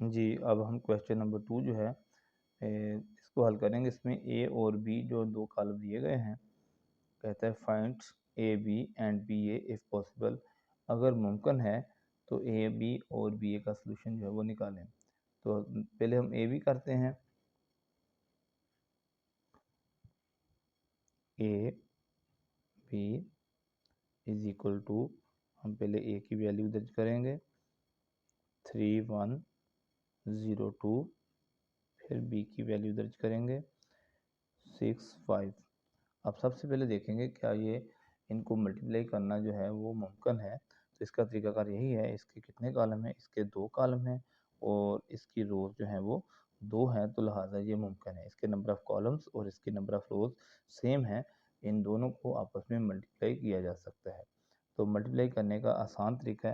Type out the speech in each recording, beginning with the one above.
जी, अब हम question number 2 जो है इसको हल करेंगे। इसमें ए और बी जो दो कॉलम दिए गए हैं, कहता है find A B and B A if possible. अगर मुमकिन है तो ए बी और बी ए का सलूशन जो है वो निकालें। तो पहले हम ए बी करते हैं। A B is equal to, हम पहले ए की वैल्यू दर्ज करेंगे 3102, फिर बी की वैल्यू दर्ज करेंगे 65। अब सबसे पहले देखेंगे क्या ये इनको मल्टीप्लाई करना जो है वो मुमकिन है। तो इसका तरीकाकार यही है, इसके कितने कॉलम हैं, इसके 2 कॉलम हैं और इसकी रोज़ जो हैं वो 2 हैं, तो लिहाजा ये मुमकिन है। इसके नंबर ऑफ़ कॉलम्स और इसकी नंबर ऑफ़ रोज़ सेम है, इन दोनों को आपस में मल्टीप्लाई किया जा सकता है। तो मल्टीप्लाई करने का आसान तरीका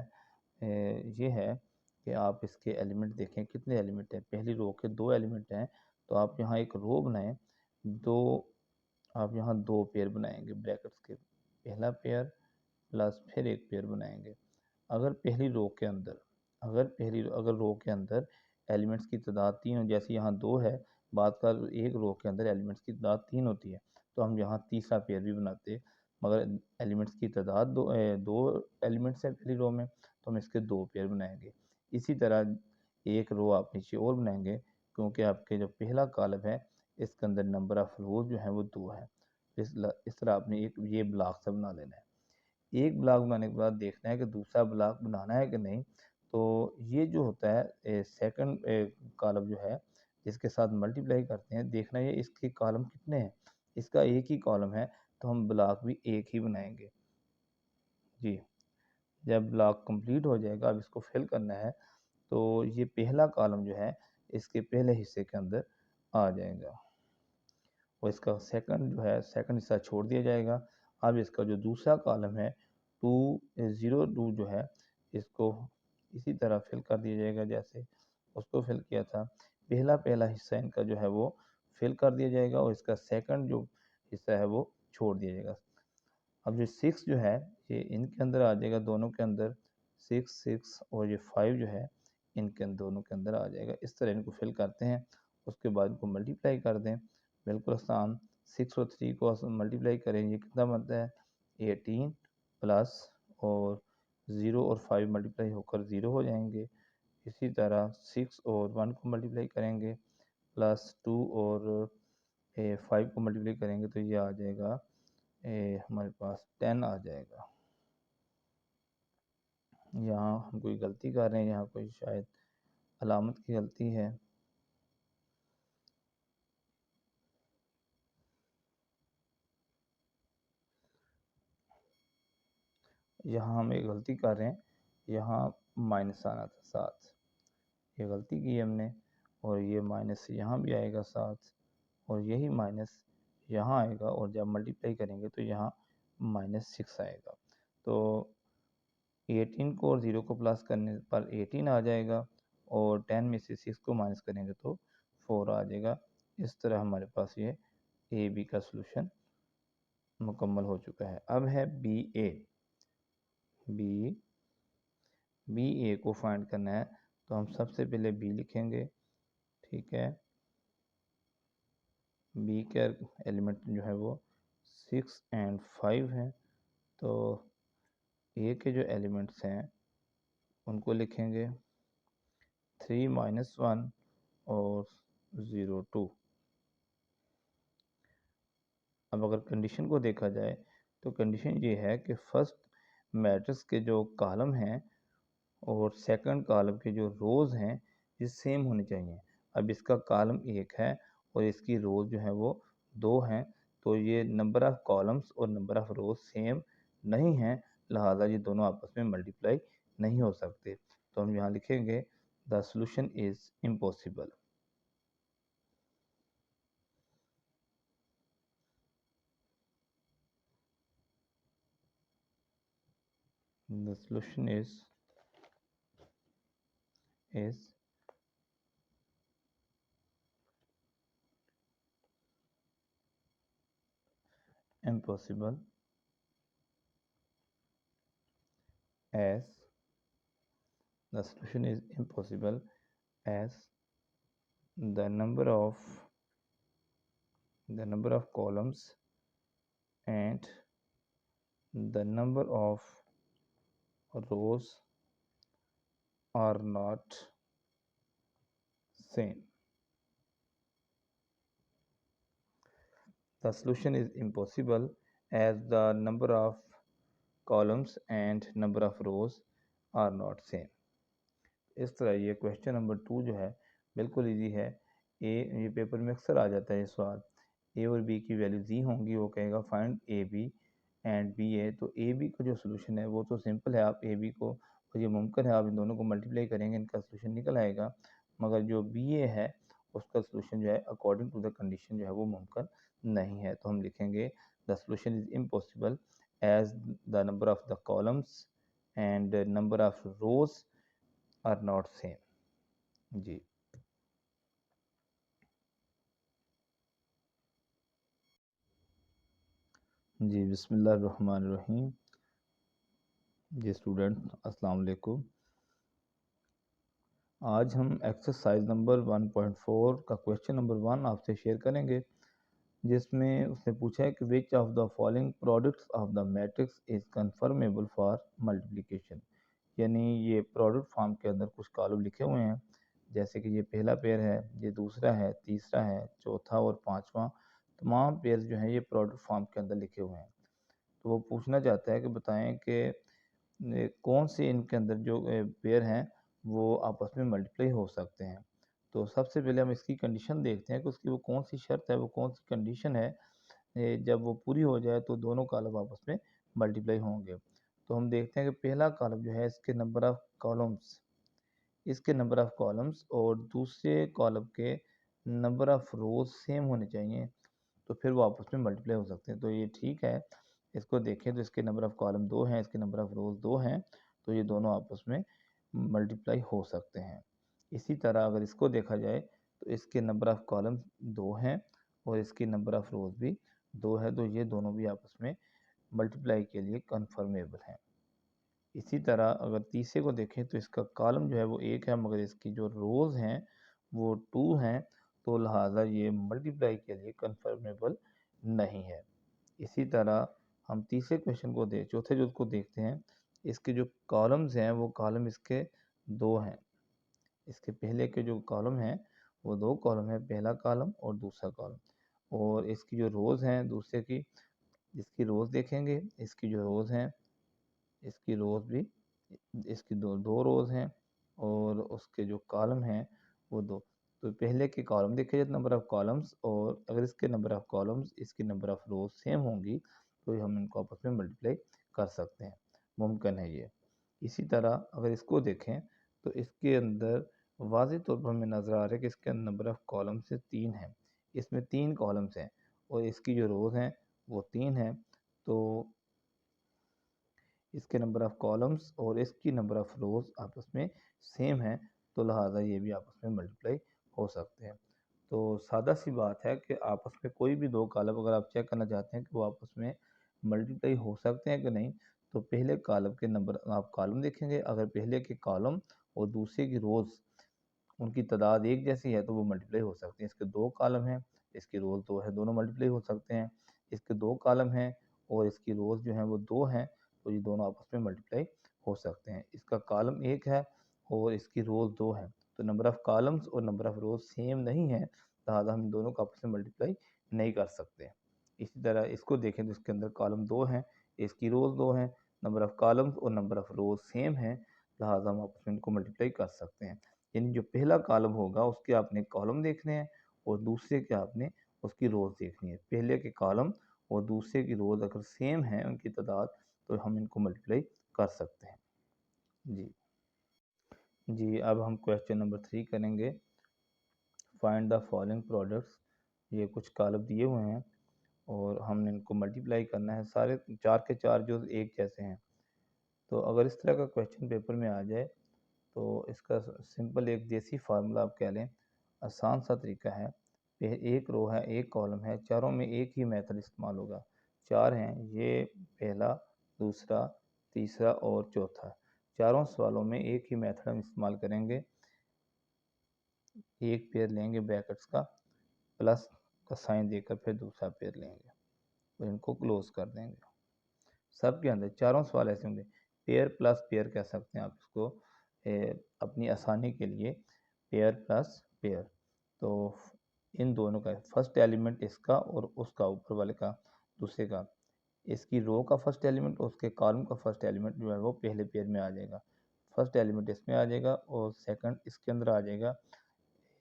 ये है कि आप इसके एलिमेंट देखें कितने एलिमेंट हैं। पहली रो के 2 एलिमेंट हैं, तो आप यहाँ एक रो बनाएं, दो आप यहाँ 2 पेयर बनाएंगे ब्रैकेट्स के, पहला पेयर प्लस फिर एक पेयर बनाएंगे। अगर पहली रो के अंदर अगर रो के अंदर एलिमेंट्स की तादाद 3 हो, जैसे यहाँ 2 है, बात का एक रो के अंदर एलिमेंट्स की तादाद 3 होती है, तो हम यहाँ तीसरा पेयर भी बनाते। मगर एलिमेंट्स की तादाद दो एलिमेंट्स है पहली रो में, तो हम इसके 2 पेयर बनाएंगे। इसी तरह एक रो आप नीचे और बनाएंगे, क्योंकि आपके जो पहला कॉलम है इसके अंदर नंबर ऑफ़ रोज जो है वो 2 है। इस तरह आपने एक ये ब्लॉक सा बना लेना है। एक ब्लॉक बनाने के बाद देखना है कि दूसरा ब्लॉक बनाना है कि नहीं। तो ये जो होता है सेकंड कॉलम जो है जिसके साथ मल्टीप्लाई करते हैं, देखना है इसके कॉलम कितने हैं। इसका एक ही कॉलम है, तो हम ब्लॉक भी एक ही बनाएंगे। जी, जब ब्लॉक कंप्लीट हो जाएगा, अब इसको फिल करना है, तो ये पहला कॉलम जो है इसके पहले हिस्से के अंदर आ जाएगा और इसका सेकंड जो है सेकंड हिस्सा छोड़ दिया जाएगा। अब इसका जो दूसरा कॉलम है 202 जो है, इसको इसी तरह फिल कर दिया जाएगा जैसे उसको फिल किया था। पहला पहला हिस्सा इनका जो है वो फिल कर दिया जाएगा और इसका सेकंड जो हिस्सा है वो छोड़ दिया जाएगा। अब जो 6 जो है ये इनके अंदर आ जाएगा, दोनों के अंदर 6 और ये 5 जो है इनके दोनों के अंदर आ जाएगा। इस तरह इनको फिल करते हैं, उसके बाद इनको मल्टीप्लाई कर दें। बिल्कुल आसान। 6 और 3 को मल्टीप्लाई करें, ये कितना बनता है 18 प्लस और 0 और 5 मल्टीप्लाई होकर 0 हो जाएंगे। इसी तरह 6 और 1 को मल्टीप्लाई करेंगे प्लस 2 और 5 को मल्टीप्लाई करेंगे तो ये आ जाएगा हमारे पास 10 आ जाएगा। यहाँ हम कोई गलती कर रहे हैं, यहाँ कोई शायद अलामत की गलती है। यहाँ हम एक गलती कर रहे हैं, यहाँ माइनस आना था 7, ये गलती की हमने। और ये माइनस यहाँ भी आएगा 7 और यही माइनस यहाँ आएगा और जब मल्टीप्लाई करेंगे तो यहाँ -6 आएगा। तो 18 को और 0 को प्लस करने पर 18 आ जाएगा और 10 में से 6 को माइनस करेंगे तो 4 आ जाएगा। इस तरह हमारे पास ये ए बी का सलूशन मुकम्मल हो चुका है। अब है बी ए। बी बी ए को फाइंड करना है, तो हम सबसे पहले बी लिखेंगे। ठीक है, बी के एलिमेंट जो है वो 6 एंड 5 हैं, तो ए के जो एलिमेंट्स हैं उनको लिखेंगे 3 - 1 और 0 2। अब अगर कंडीशन को देखा जाए तो कंडीशन ये है कि फर्स्ट मैट्रिक्स के जो कॉलम हैं और सेकंड कॉलम के जो रोज़ हैं ये सेम होने चाहिए। अब इसका कॉलम 1 है और इसकी रोज़ जो है वो 2 हैं, तो ये नंबर ऑफ़ कॉलम्स और नंबर ऑफ़ रोज़ सेम नहीं हैं, लिहाजा ये दोनों आपस में मल्टीप्लाई नहीं हो सकते। तो हम यहाँ लिखेंगे the solution is impossible. The solution is impossible as the solution is impossible as the number of columns and the number of rows are not same. The solution is impossible as the number of columns and number of rows are not same. इस तरह ये question number 2 जो है बिल्कुल easy है। ये paper में अक्सर आ जाता है ये सवाल। ए और बी की वैल्यू जी होंगी, वो कहेगा find A B and B A. तो ए बी का जो सोल्यूशन है वो तो सिंपल है, आप ए बी को, और ये मुमकिन है, आप इन दोनों को मल्टीप्लाई करेंगे, इनका सोल्यूशन निकल आएगा। मगर जो बी ए है उसका सोल्यूशन जो है अकॉर्डिंग टू द कंडीशन जो है वो मुमकिन नहीं है। तो हम लिखेंगे the solution is impossible as the number of the columns and number of rows are not same. जी जी बिस्मिल्लाहिर्रहमानिर्रहीम। जी स्टूडेंट अस्सलाम वालेकुम। आज हम एक्सरसाइज नंबर 1.4 का क्वेश्चन नंबर 1 आपसे शेयर करेंगे, जिसमें उसने पूछा है कि which of the following products of the matrix is conformable for multiplication. यानी ये प्रोडक्ट फॉर्म के अंदर कुछ कॉलम लिखे हुए हैं, जैसे कि ये पहला पेयर है, ये दूसरा है, तीसरा है, चौथा और पांचवा, तमाम पेयर जो हैं ये प्रोडक्ट फॉर्म के अंदर लिखे हुए हैं। तो वो पूछना चाहता है कि बताएं कि कौन से इनके अंदर जो पेयर हैं वो आपस में मल्टीप्लाई हो सकते हैं। तो सबसे पहले हम इसकी कंडीशन देखते हैं कि उसकी वो कौन सी शर्त है, वो कौन सी कंडीशन है, जब वो पूरी हो जाए तो दोनों कॉलम आपस में मल्टीप्लाई होंगे। तो हम देखते हैं कि पहला कॉलम जो है इसके नंबर ऑफ कॉलम्स और दूसरे कॉलम के नंबर ऑफ रोज सेम होने चाहिए, तो फिर वो आपस में मल्टीप्लाई हो सकते हैं। तो ये ठीक है। इसको देखें तो इसके नंबर ऑफ़ कॉलम 2 हैं, इसके नंबर ऑफ़ रोज़ 2 हैं, तो ये दोनों आपस में मल्टीप्लाई हो सकते हैं। इसी तरह अगर इसको देखा जाए तो इसके नंबर ऑफ़ कॉलम 2 हैं और इसकी नंबर ऑफ़ रोज़ भी 2 है, तो ये दोनों भी आपस में मल्टीप्लाई के लिए कन्फर्मेबल हैं। इसी तरह अगर तीसरे को देखें तो इसका कॉलम जो है वो 1 है, मगर इसकी जो रोज़ हैं वो 2 हैं, तो लिहाजा ये मल्टीप्लाई के लिए कन्फर्मेबल नहीं है। इसी तरह हम तीसरे क्वेश्चन को चौथे जो उसको देखते हैं, इसके जो कॉलम्स हैं वो कॉलम इसके 2 हैं। इसके पहले के जो कॉलम हैं वो 2 कॉलम हैं, पहला कॉलम और दूसरा कॉलम। और इसकी जो रोज़ हैं दूसरे की, इसकी रोज़ देखेंगे, इसकी जो रोज़ हैं, इसकी रोज़ भी, इसकी दो रोज़ हैं और उसके जो कॉलम हैं वो 2। तो पहले के कॉलम देखे जाए नंबर ऑफ़ कॉलम्स, और अगर इसके नंबर ऑफ़ कॉलम्स इसकी नंबर ऑफ़ रोज़ सेम होंगी तो हम इनको आपस में मल्टीप्लाई कर सकते हैं, मुमकिन है ये। इसी तरह अगर इसको देखें तो इसके अंदर वाज़ेह तौर पर हमें नज़र आ रहा है कि इसके नंबर ऑफ़ कॉलम्स से 3 हैं, इसमें 3 कॉलम्स हैं और इसकी जो रोज़ हैं वो 3 हैं। तो इसके नंबर ऑफ़ कॉलम्स और इसकी नंबर ऑफ़ रोज़ आपस में सेम हैं, तो लिहाजा ये भी आपस में मल्टीप्लाई हो सकते हैं। तो सादा सी बात है कि आपस में कोई भी 2 कॉलम अगर आप चेक करना चाहते हैं कि वो आपस में मल्टीप्लाई हो सकते हैं कि नहीं, तो पहले कॉलम के नंबर आप कॉलम देखेंगे, अगर पहले के कॉलम और दूसरे की रोज़ उनकी तादाद एक जैसी है तो वो मल्टीप्लाई हो सकती हैं। इसके 2 कॉलम हैं, इसकी रोज़ 2 है, दोनों मल्टीप्लाई हो सकते हैं। इसके 2 कॉलम हैं और इसकी रोज़ जो हैं वो 2 हैं, तो ये दोनों आपस में मल्टीप्लाई हो सकते हैं। इसका कॉलम 1 है और इसकी रोज़ 2 हैं, तो नंबर ऑफ़ कॉलम्स और नंबर ऑफ़ रोज़ सेम नहीं है, लिहाजा हम दोनों को आपस में मल्टीप्लाई नहीं कर सकते। इसी तरह इसको देखें तो इसके अंदर कॉलम 2 हैं, इसकी रोज़ 2 हैं, नंबर ऑफ़ कॉलम्स और नंबर ऑफ़ रोज़ सेम हैं, लिहाजा हम आपस में इनको मल्टीप्लाई कर सकते हैं। यानी जो पहला कॉलम होगा उसके आपने कॉलम देखने हैं और दूसरे के आपने उसकी रोज़ देखनी है। पहले के कॉलम और दूसरे की रोज़ अगर सेम है उनकी तादाद, तो हम इनको मल्टीप्लाई कर सकते हैं। जी जी अब हम क्वेश्चन नंबर 3 करेंगे। Find the following products. ये कुछ कॉलम दिए हुए हैं और हमने इनको मल्टीप्लाई करना है, सारे 4 के 4 जो एक जैसे हैं। तो अगर इस तरह का क्वेश्चन पेपर में आ जाए तो इसका सिंपल एक देसी फार्मूला आप कह लें, आसान सा तरीका है। एक रो है, एक कॉलम है, चारों में एक ही मेथड इस्तेमाल होगा। 4 हैं, ये पहला, दूसरा, तीसरा और चौथा। चारों सवालों में एक ही मेथड हम इस्तेमाल करेंगे। एक पेयर लेंगे ब्रैकेट्स का, प्लस का साइन देकर फिर दूसरा पेयर लेंगे और इनको क्लोज कर देंगे। सब के अंदर चारों सवाल ऐसे होंगे, पेयर प्लस पेयर कह सकते हैं आप इसको अपनी आसानी के लिए, पेयर प्लस पेयर। तो इन दोनों का फर्स्ट एलिमेंट इसका और उसका ऊपर वाले का दूसरे का, इसकी रो का फर्स्ट एलिमेंट और उसके कॉलम का फर्स्ट एलिमेंट जो है वो पहले पेयर में आ जाएगा। फर्स्ट एलिमेंट इसमें आ जाएगा और सेकंड इसके अंदर आ जाएगा।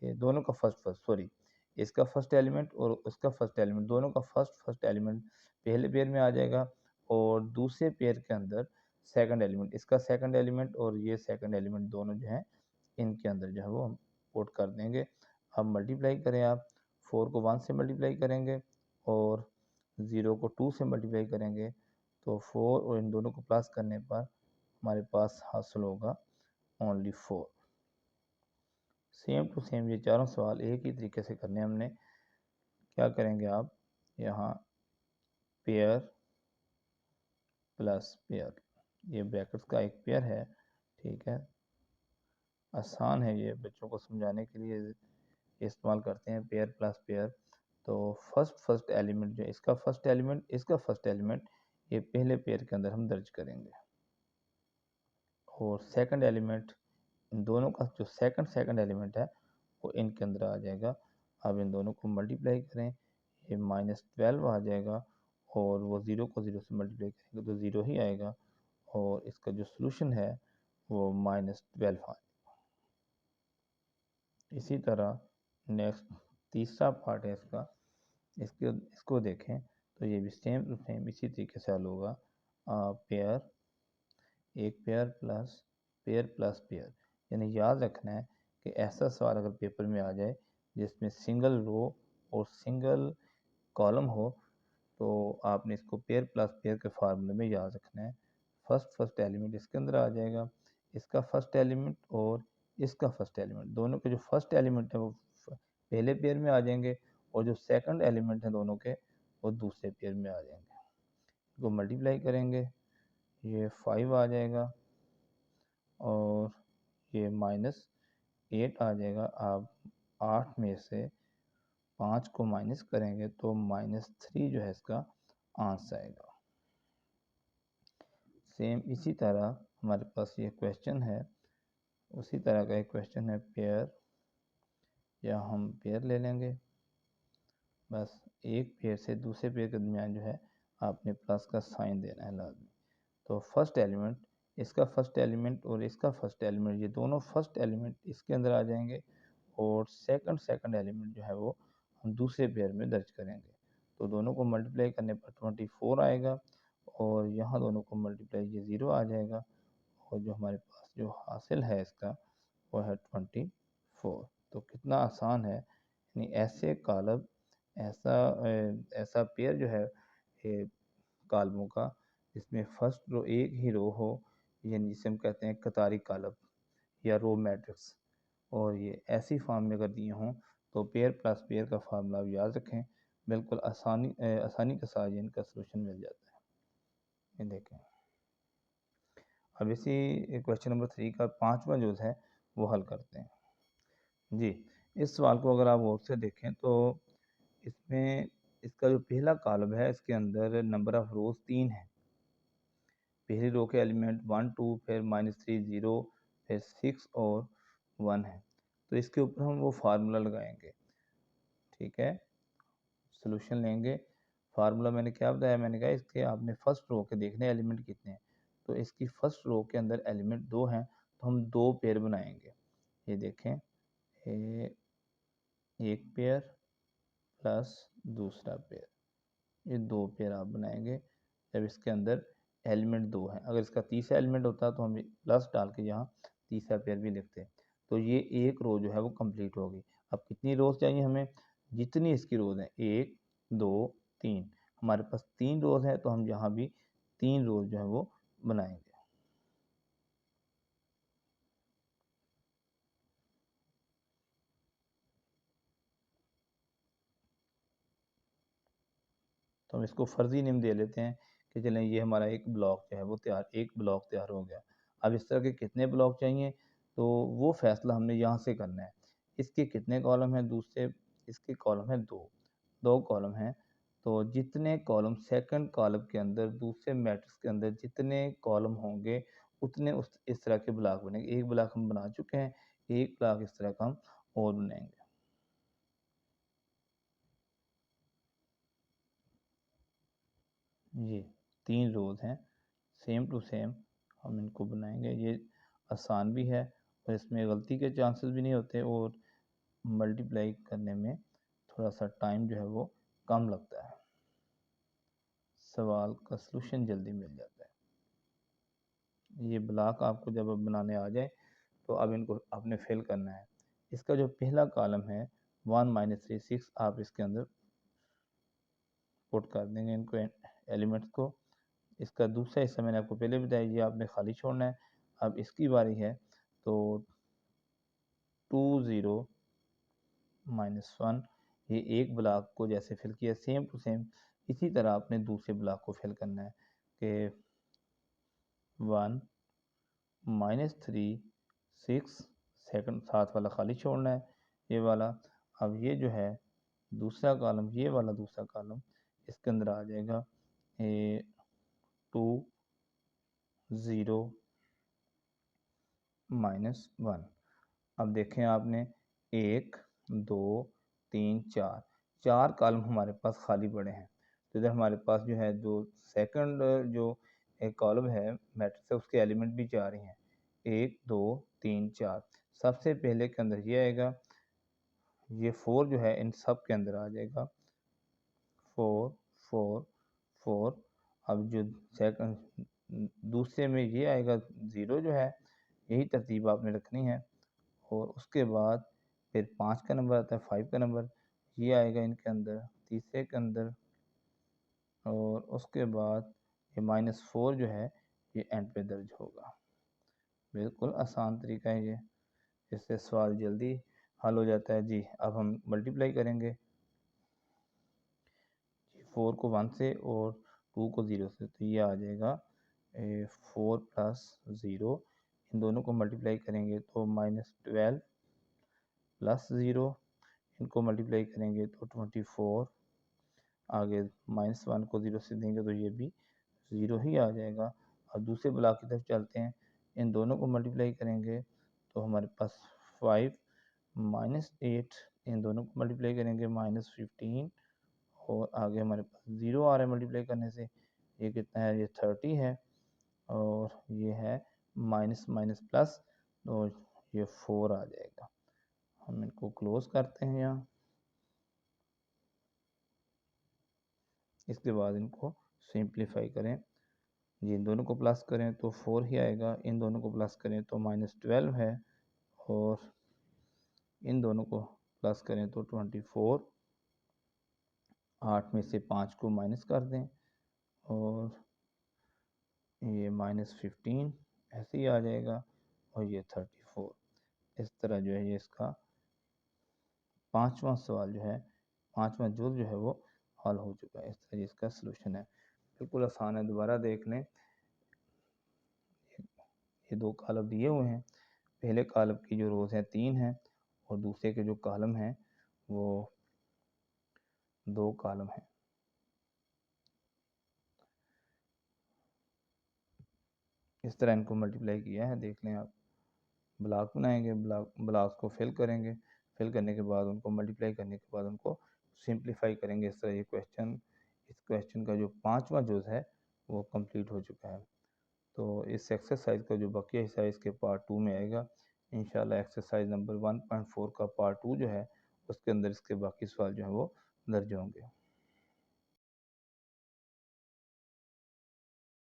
ये दोनों का सॉरी, इसका फर्स्ट एलिमेंट और उसका फर्स्ट एलिमेंट, दोनों का फर्स्ट एलिमेंट पहले पेयर में आ जाएगा और दूसरे पेयर के अंदर सेकंड एलिमेंट, इसका सेकंड एलिमेंट और ये सेकंड एलिमेंट दोनों जो हैं इनके अंदर जो है वो हम पुट कर देंगे। अब मल्टीप्लाई करें आप, 4 को 1 से मल्टीप्लाई करेंगे और 0 को 2 से मल्टीप्लाई करेंगे तो 4 और इन दोनों को प्लस करने पर हमारे पास हासिल होगा ओनली 4। सेम टू सेम ये चारों सवाल एक ही तरीके से करने हमने। क्या करेंगे आप, यहाँ पेयर प्लस पेयर, ये ब्रैकेट्स का एक पेयर है, ठीक है, आसान है ये, बच्चों को समझाने के लिए इस्तेमाल करते हैं पेयर प्लस पेयर। तो फर्स्ट एलिमेंट जो इसका फर्स्ट एलिमेंट, इसका फर्स्ट एलिमेंट, ये पहले पेयर के अंदर हम दर्ज करेंगे और सेकंड एलिमेंट इन दोनों का जो सेकंड एलिमेंट है वो इनके अंदर आ जाएगा। अब इन दोनों को मल्टीप्लाई करें, ये -12 आ जाएगा और वो 0 को 0 से मल्टीप्लाई करेंगे तो 0 ही आएगा और इसका जो सोल्यूशन है वो -12 आ जाएगा। इसी तरह नेक्स्ट तीसरा पार्ट है इसका, इसको देखें तो ये भी सेम टू सेम इसी तरीके से हल होगा। पेयर, एक पेयर प्लस पेयर, यानी याद रखना है कि ऐसा सवाल अगर पेपर में आ जाए जिसमें सिंगल रो और सिंगल कॉलम हो तो आपने इसको पेयर प्लस पेयर के फार्मूले में याद रखना है। फर्स्ट एलिमेंट इसके अंदर आ जाएगा, इसका फर्स्ट एलिमेंट और इसका फर्स्ट एलिमेंट, दोनों के जो फर्स्ट एलिमेंट है वो पहले पेयर में आ जाएंगे और जो सेकंड एलिमेंट है दोनों के वो दूसरे पेयर में आ जाएंगे। इसको मल्टीप्लाई करेंगे, ये 5 आ जाएगा और ये -8 आ जाएगा। आप 8 में से 5 को माइनस करेंगे तो -3 जो है इसका आंसर आएगा। सेम इसी तरह हमारे पास ये क्वेश्चन है, उसी तरह का एक क्वेश्चन है पेयर, या हम पेयर ले लेंगे, बस एक पेयर से दूसरे पेयर के दरमियान जो है आपने प्लस का साइन देना है लाजमी। तो फर्स्ट एलिमेंट, इसका फर्स्ट एलिमेंट और इसका फर्स्ट एलिमेंट, ये दोनों फर्स्ट एलिमेंट इसके अंदर आ जाएंगे और सेकंड एलिमेंट जो है वो हम दूसरे पेयर में दर्ज करेंगे। तो दोनों को मल्टीप्लाई करने पर 24 आएगा और यहाँ दोनों को मल्टीप्लाई ये 0 आ जाएगा और जो हमारे पास जो हासिल है इसका वो है 24। तो कितना आसान है, यानी ऐसे कॉलम, ऐसा पेयर जो है कॉलमों का जिसमें फर्स्ट रो एक ही रो हो, यानी जिसे हम कहते हैं कतारी कॉलम या रो मैट्रिक्स, और ये ऐसी फॉर्म में अगर दिए हों तो पेयर प्लस पेयर का फार्मूला आप याद रखें, बिल्कुल आसानी के साथ इनका सोल्यूशन मिल जाता है। ये देखें, अब इसी क्वेश्चन नंबर 3 का पांचवा जो है वो हल करते हैं जी। इस सवाल को अगर आप गौर से देखें तो इसमें इसका जो पहला कॉलम है इसके अंदर नंबर ऑफ रोज 3 है। पहली रो के एलिमेंट 1 2 फिर -3 0 फिर 6 और 1 है। तो इसके ऊपर हम वो फार्मूला लगाएंगे, ठीक है, सोल्यूशन लेंगे। फार्मूला मैंने क्या बताया, मैंने कहा इसके आपने फर्स्ट रो के देखने एलिमेंट कितने हैं, तो इसकी फर्स्ट रो के अंदर एलिमेंट 2 हैं तो हम 2 पेयर बनाएंगे। ये देखें, एक पेयर प्लस दूसरा पेयर, ये 2 पेयर आप बनाएंगे जब इसके अंदर एलिमेंट 2 हैं। अगर इसका तीसरा एलिमेंट होता तो हम प्लस डाल के यहाँ तीसरा पेयर भी लिखते। तो ये एक रो जो है वो कंप्लीट होगी। अब कितनी रोज चाहिए हमें, जितनी इसकी रोज हैं, 1 2 3, हमारे पास 3 रोज हैं तो हम यहाँ भी 3 रोज जो है वो बनाएंगे। तो हम इसको फर्जी नेम दे लेते हैं कि चलें ये हमारा एक ब्लॉक जो है वो एक ब्लॉक तैयार हो गया। अब इस तरह के कितने ब्लॉक चाहिए तो वो फैसला हमने यहाँ से करना है। इसके कितने कॉलम हैं, दूसरे इसके कॉलम हैं दो कॉलम हैं। तो जितने कॉलम सेकंड कॉलम के अंदर, दूसरे मैट्रिक्स के अंदर जितने कॉलम होंगे उतने इस तरह के ब्लॉक बनेंगे। एक ब्लॉक हम बना चुके हैं, एक ब्लॉक इस तरह का हम और बनाएंगे। ये 3 रोज हैं, सेम टू सेम हम इनको बनाएंगे। ये आसान भी है और इसमें गलती के चांसेस भी नहीं होते, और मल्टीप्लाई करने में थोड़ा सा टाइम जो है वो कम लगता है, सवाल का सलूशन जल्दी मिल जाता है। ये ब्लॉक आपको जब अब बनाने आ जाए तो अब इनको आपने फिल करना है। इसका जो पहला कॉलम है 1 -3 6, आप इसके अंदर पुट कर देंगे इनको, एलिमेंट्स को। इसका दूसरा हिस्सा मैंने आपको पहले बताया, ये आपने खाली छोड़ना है। अब इसकी बारी है, तो 2 0 -1, ये एक ब्लॉक को जैसे फिल किया सेम टू सेम इसी तरह आपने दूसरे ब्लॉक को फिल करना है कि 1 -3 6, सेकंड साथ वाला खाली छोड़ना है, ये वाला। अब ये जो है दूसरा कॉलम, ये वाला दूसरा कॉलम इसके अंदर आ जाएगा 2 0 -1। अब देखें आपने 1 2 3 4, 4 कॉलम हमारे पास खाली पड़े हैं। तो इधर हमारे पास जो है जो सेकंड जो एक कॉलम है मैट्रिक्स है, उसके एलिमेंट भी 4 ही हैं, 1 2 3 4। सबसे पहले के अंदर ये आएगा, ये 4 जो है इन सब के अंदर आ जाएगा, 4 4 4। अब जो सेकंड दूसरे में ये आएगा 0 जो है, यही तरतीब आपने रखनी है। और उसके बाद फिर 5 का नंबर आता है, 5 का नंबर ये आएगा इनके अंदर, तीसरे के अंदर। और उसके बाद ये -4 जो है ये एंड पे दर्ज होगा। बिल्कुल आसान तरीका है ये, इससे सवाल जल्दी हल हो जाता है जी। अब हम मल्टीप्लाई करेंगे 4 को 1 से और 2 को 0 से, तो ये आ जाएगा 4 + 0। इन दोनों को मल्टीप्लाई करेंगे तो -12 + 0, इनको मल्टीप्लाई करेंगे तो 24। आगे -1 को 0 से देंगे तो ये भी 0 ही आ जाएगा। अब दूसरे ब्लॉक की तरफ चलते हैं, इन दोनों को मल्टीप्लाई करेंगे तो हमारे पास 5 -8, इन दोनों को मल्टीप्लाई करेंगे -15। और आगे हमारे पास 0 आ रहा है मल्टीप्लाई करने से, ये कितना है, ये 30 है। और ये है माइनस माइनस प्लस, तो ये 4 आ जाएगा। हम इनको क्लोज करते हैं यहाँ। इसके बाद इनको सिंप्लीफाई करें, इन दोनों को प्लस करें तो 4 ही आएगा, इन दोनों को प्लस करें तो -12 है, और इन दोनों को प्लस करें तो 24। 8 में से 5 को माइनस कर दें और ये -15 ऐसे ही आ जाएगा, और ये 34। इस तरह जो है ये इसका पांचवा सवाल जो है, पांचवा जुज़ जो है वो हल हो चुका है। इस तरह इसका सलूशन है, बिल्कुल आसान है। दोबारा देख लें, ये 2 कॉलम दिए हुए हैं, पहले कॉलम की जो रोज़ हैं 3 हैं, और दूसरे के जो कॉलम हैं वो 2 कॉलम हैं। इस तरह इनको मल्टीप्लाई किया है, देख लें आप। ब्लॉक बनाएंगे, ब्लॉक को फिल करेंगे, फिल करने के बाद उनको मल्टीप्लाई करने के बाद उनको सिंप्लीफाई करेंगे। इस तरह ये इस क्वेश्चन का जो पांचवा जुज़ है वो कंप्लीट हो चुका है। तो इस एक्सरसाइज का जो बकिया हिस्सा है इसके पार्ट 2 में आएगा इंशाल्लाह। एक्सरसाइज नंबर 1.4 का पार्ट 2 जो है उसके अंदर इसके बाकी सवाल जो है वो दर्ज होंगे।